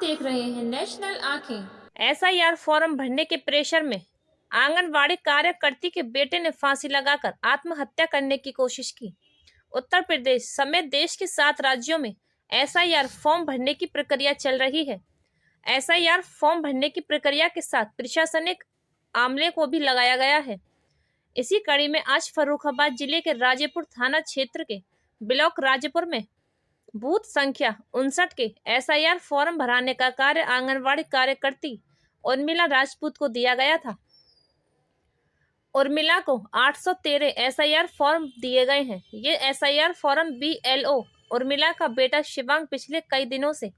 देख रहे हैं नेशनल आंखें। एसआईआर फॉर्म भरने के प्रेशर में आंगनवाड़ी कार्यकर्ती के बेटे ने फांसी लगाकर आत्महत्या करने की कोशिश की। उत्तर प्रदेश समेत देश के 7 राज्यों में एसआईआर फॉर्म भरने की प्रक्रिया चल रही है। एसआईआर फॉर्म भरने की प्रक्रिया के साथ प्रशासनिक अमले को भी लगाया गया है। इसी कड़ी में आज फर्रुखाबाद जिले के राजेपुर थाना क्षेत्र के ब्लॉक राजेपुर में बूथ संख्या 59 के एसआईआर फॉर्म भराने का कार्य आंगनवाड़ी कार्यकर्ती उर्मिला राजपूत को दिया गया था। उर्मिला को 813 एसआईआर फॉर्म दिए गए हैं। ये एसआईआर फॉर्म बीएलओ उर्मिला का बेटा शिवांग पिछले कई दिनों से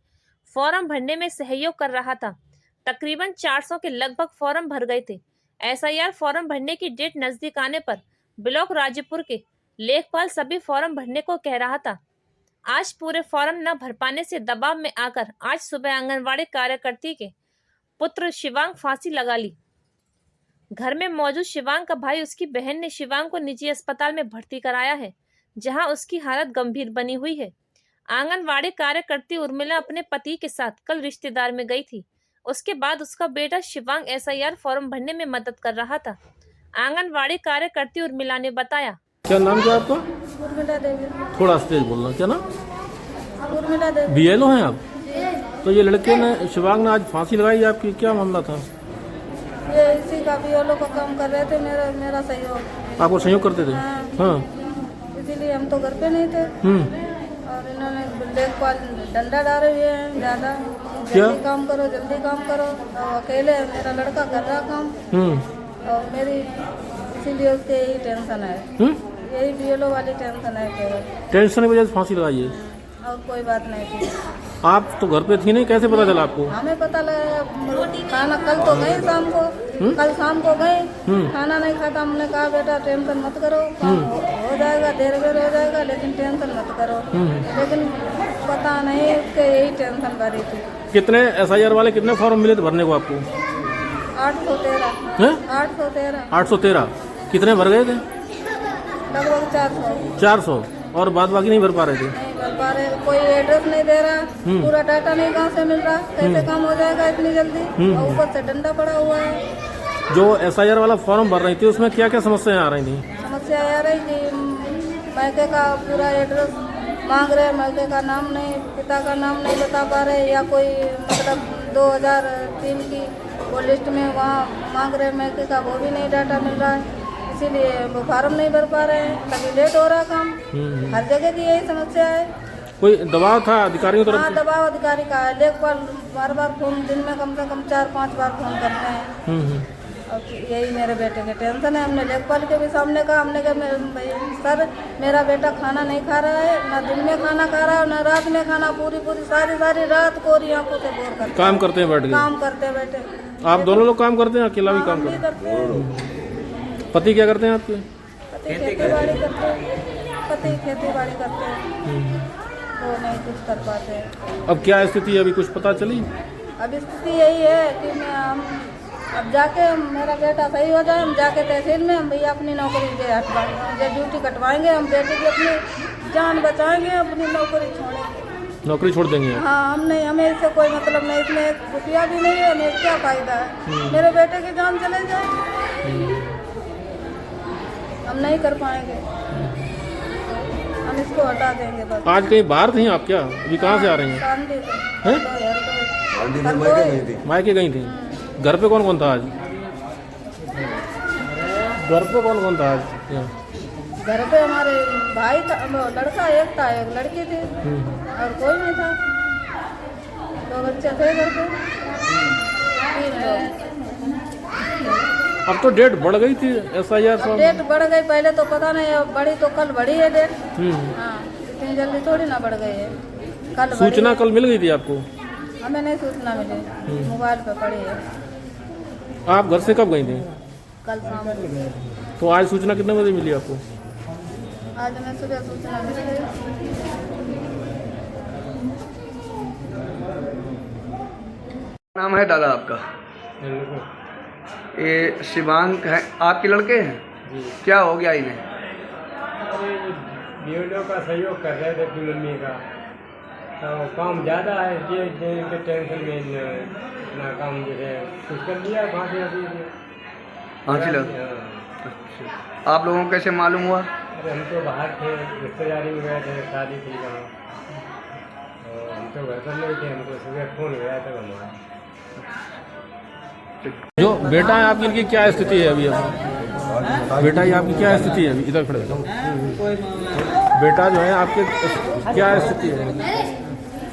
फॉर्म भरने में सहयोग कर रहा था। तकरीबन 400 के लगभग फॉर्म भर गए थे। एसआईआर फॉर्म भरने की डेट नजदीक आने पर ब्लॉक राजेपुर के लेखपाल सभी फॉर्म भरने को कह रहा था। आज पूरे फॉर्म न भर पाने से दबाव में आकर आज सुबह आंगनवाड़ी कार्यकर्ती के पुत्र शिवांग फांसी लगा ली। घर में मौजूद शिवांग का भाई उसकी बहन ने शिवांग को निजी अस्पताल में भर्ती कराया है, जहां उसकी हालत गंभीर बनी हुई है। आंगनवाड़ी कार्यकर्ती उर्मिला अपने पति के साथ कल रिश्तेदार में गई थी। उसके बाद उसका बेटा शिवांग एसआईआर फॉर्म भरने में मदद कर रहा था। आंगनवाड़ी कार्यकर्ती उर्मिला ने बताया। क्या नाम क्या आपका? उर्मिला देवी। थोड़ा तेज बोलना। क्या नाम? उर्मिला देवी। बीएलओ हैं आप? तो ये लड़के ने शिवांग ने आज फांसी लगाई, आपकी क्या मामला था? ये इसी का बीएलओ का काम कर रहे थे, मेरा सहयोग। आपको सहयोग करते थे? हाँ। इसीलिए हम तो घर पे नहीं थे और इन्होंने लेखपाल डंडा डाले हुए हैं ज्यादा। जल्दी काम करो, जल्दी काम करो। और अकेले मेरा लड़का कर रहा काम और मेरी इसीलिए उसके यही टेंशन है। यही बीएलओ वाली टेंशन है केवल। टेंशन की वजह से फांसी लगाई है और कोई बात नहीं थी। आप तो घर पे थी नहीं, कैसे पता चला आपको? हमें पता लगा खाना कल तो गए शाम को। कल शाम को गए, खाना नहीं खाता। हमने कहा बेटा टेंशन मत करो, काम हो जाएगा, देर हो जाएगा, लेकिन टेंशन मत करो। लेकिन पता नहीं उसके यही टेंशन भरी थी। कितने एसआईआर वाले कितने फॉर्म मिले थे भरने को आपको? 813। 813। कितने भर गए थे? लगभग 400। 400। और बाद बाकी नहीं भर पा रहे थे? नहीं भर पा रहे, कोई एड्रेस नहीं दे रहा, पूरा डाटा नहीं कहाँ से मिल रहा, कैसे काम हो जाएगा इतनी जल्दी। और ऊपर से डंडा पड़ा हुआ है। जो एसआईआर वाला फॉर्म भर रही थी उसमें क्या क्या समस्याएं आ रही थी? समस्या आ रही थी, मैके का पूरा एड्रेस मांग रहे, मैके का नाम नहीं, पिता का नाम नहीं बता पा रहे, या कोई मतलब 2003 की वो लिस्ट में वहाँ मांग रहे मैके का, वो भी नहीं डाटा मिल रहा है। इसीलिए वो फार्म नहीं भर पा रहे हैं, तभी लेट हो रहा काम। हर जगह की यही समस्या है। कोई दबाव था अधिकारियों तरफ? हाँ, दबाव अधिकारी का है। लेखपाल बार बार फोन, दिन में कम से कम 4-5 बार फोन करते हैं। और यही मेरे बेटे की टेंशन है। हमने लेखपाल के भी सामने कहा, हमने कहा सर मेरा बेटा खाना नहीं खा रहा है, ना दिन में खाना खा रहा है, ना रात में खाना। पूरी सारी रात कोरी आंखों से बोर करते काम करते हैं बैठ के? काम करते बैठे। आप दोनों लोग काम करते हैं, अकेला भी काम करते हैं? पति क्या करते हैं आपके? पति खेती बाड़ी करते हैं। वो नहीं कुछ कर पाते हैं। अब क्या स्थिति है, अभी कुछ पता चली? अब स्थिति यही है कि हम अब जाके मेरा बेटा सही हो जाए, हम जाके तहसील में हम भैया अपनी नौकरी हटवाएंगे, ड्यूटी कटवाएंगे, हम बेटे की अपनी जान बचाएंगे, अपनी नौकरी छोड़ेंगे। नौकरी छोड़ देंगे? हाँ, हम नहीं, हमें इससे कोई मतलब नहीं, इसमें 1 रुपया भी नहीं है, हमें क्या फायदा है। मेरे बेटे की जान चले जाए, हम नहीं कर पाएंगे, हम इसको हटा देंगे बस। आज कहीं बाहर थी आप क्या? अभी कहाँ से आ रही हैं? मायके गई थी। घर पे कौन कौन था आज? घर पे कौन कौन था आज? घर पे हमारे भाई था, लड़का एक था, एक लड़की थी, और कोई नहीं था। 2 बच्चे थे घर पे, 3 लोग। अब तो डेट बढ़ गई थी एसआईआर फॉर्म? डेट बढ़ गई, पहले तो पता नहीं, अब बढ़ी तो कल बढ़ी है डेट। हाँ, इतनी जल्दी थोड़ी ना बढ़ गई है, कल सूचना कल मिल गई थी आपको? हमें नहीं सूचना मिली, मोबाइल पे पड़ी है। आप घर से कब गई थी? कल शाम को। तो आज सूचना कितने बजे मिली आपको? आज हमें सुबह सूचना मिल गई। नाम है दादा आपका? ये शिवांग है, आपके लड़के हैं? क्या हो गया इन्हें? बीएलओ का सहयोग कर रहे थे अपनी मम्मी का, तो काम ज़्यादा है, ये के टेंशन में ना काम जैसे कुछ कर लिया, फांसी अभी फांसी लगा। अच्छा, आप लोगों को कैसे मालूम हुआ? अरे हम तो बाहर थे, रिश्तेदारी में गए थे, शादी थी वहाँ, और हम तो घर पर नहीं थे, हमको सुबह फ़ोन गया तब हम आए। जो बेटा है आपकी, इनकी क्या स्थिति है अभी? बेटा ही आपकी क्या स्थिति है अभी? इधर खड़े हो। बेटा जो है आपके क्या स्थिति है?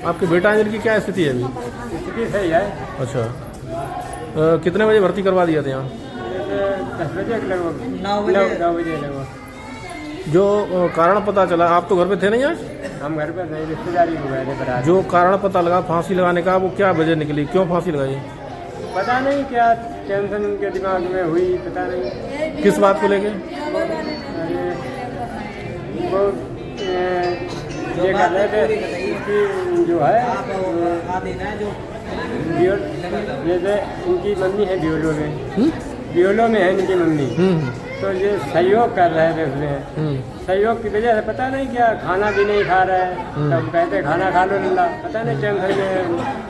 आपके बेटा है जिनकी क्या स्थिति है अभी? स्थिति सही है। अच्छा, कितने बजे भर्ती करवा दिया था यहाँ? 10 बजे लगभग, 9 बजे लगभग। जो कारण पता चला, आप तो घर पे थे नहीं आज? हम घर पर नहीं, रिश्तेदारी में गए थे बारात। जो कारण पता लगा फांसी लगाने का, वो क्या वजह निकली, क्यों फांसी लगाई? पता नहीं क्या टेंशन उनके दिमाग में हुई, पता नहीं किस बात को लेके? अरे वो ये कर रहे थे कि जो है जैसे उनकी मम्मी है बियोलो में है इनकी मम्मी, तो ये सहयोग कर रहे थे उसमें। सहयोग की वजह से पता नहीं क्या खाना भी नहीं खा रहा है, तब कहते खाना खा लो लल्ला, पता नहीं टेंशन में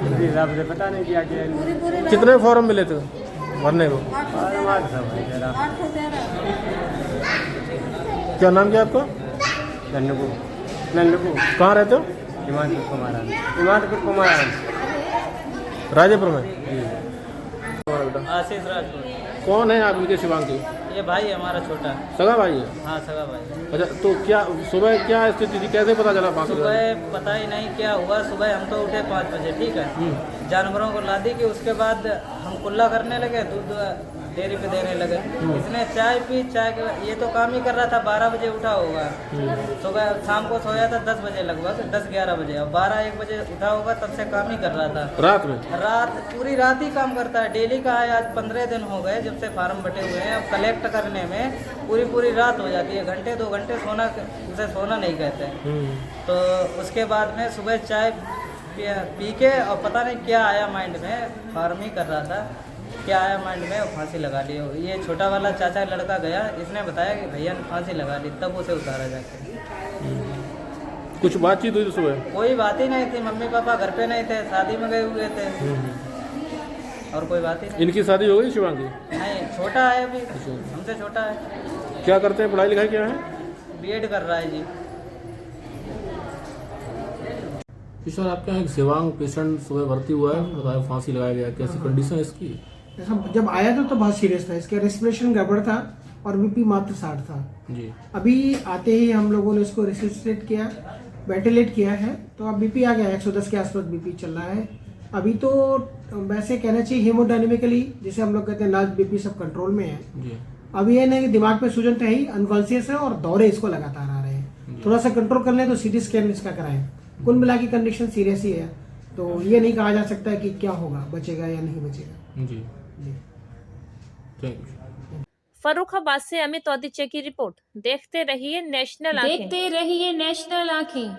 उस हिसाब से पता नहीं क्या किया। कितने फॉर्म मिले थे भरने को? क्या नाम क्या आपका? नन्नू। कहाँ रहते हो? हिमाचल कुमार राजेपुर में। आशीष राजपूत। कौन है आप इनके शिवांग की? ये भाई हमारा छोटा। सगा भाई है? हाँ सगा भाई। अच्छा, तो क्या सुबह क्या स्थिति थी, कैसे पता चला फांसी? सुबह पता ही नहीं क्या हुआ, सुबह हम तो उठे 5 बजे, ठीक है, जानवरों को ला दी कि उसके बाद हम कुल्ला करने लगे, दूध डेयरी पे देने लगे। इसने चाय पी, चाय के ये तो काम ही कर रहा था, 12 बजे उठा होगा, सुबह शाम को सोया था 10 बजे लगभग, 10-11 बजे, और 12-1 बजे उठा होगा, तब से काम ही कर रहा था। रात में? पूरी रात ही काम करता है, डेली का है। आज 15 दिन हो गए जब से फार्म बटे हुए हैं। अब कलेक्ट करने में पूरी रात हो जाती है, घंटे 2 घंटे सोना, उसे सोना नहीं कहते। तो उसके बाद में सुबह चाय पी के, और पता नहीं क्या आया माइंड में, फार्म ही कर रहा था, क्या आया माइंड में, फांसी लगा ली। ये छोटा वाला चाचा लड़का गया, इसने बताया कि भैया ने फांसी लगा ली, तब उसे उतारा जाके। कुछ बातचीत हुई सुबह? कोई बात ही नहीं थी, मम्मी पापा घर पे नहीं थे, शादी में गए हुए थे, और कोई बात ही नहीं। इनकी शादी हो गई शिवांग की? नहीं, छोटा है अभी, हमसे छोटा है। क्या करते हैं, पढ़ाई लिखाई क्या है? बीएड कर रहा है जी। किशोर, आपके यहाँ एक शिवांग पेशेंट सुबह भर्ती हुआ है, बताया फांसी लगाया गया, कैसी कंडीशन इसकी? जब आया था तो बहुत सीरियस था, इसका रेस्पिरेशन गड़बड़ था और बीपी मात्र 60 था जी। अभी आते ही हम लोगों ने इसको रेसिस्टेट किया, वेंटिलेट किया है, तो अब बीपी आ गया, 110 के आसपास बीपी चल रहा है। अभी तो वैसे कहना चाहिए हेमोडायनेमिकली, जैसे हम लोग कहते हैं नाच बीपी सब कंट्रोल में है जी। अब ये नहीं कि दिमाग पे सूजन तो है ही, अनकॉन्शियस है और दौरे इसको लगातार आ रहे हैं। थोड़ा सा कंट्रोल कर ले तो सीटी स्कैन इसका कराएं। कुल मिला की कंडीशन सीरियस ही है, तो ये नहीं कहा जा सकता है कि क्या होगा, बचेगा या नहीं बचेगा। जी थैंक यू। फर्रुखाबाद से अमित औदिचे की रिपोर्ट। देखते रहिए नेशनल आंखें। देखते रहिए नेशनल आंखें।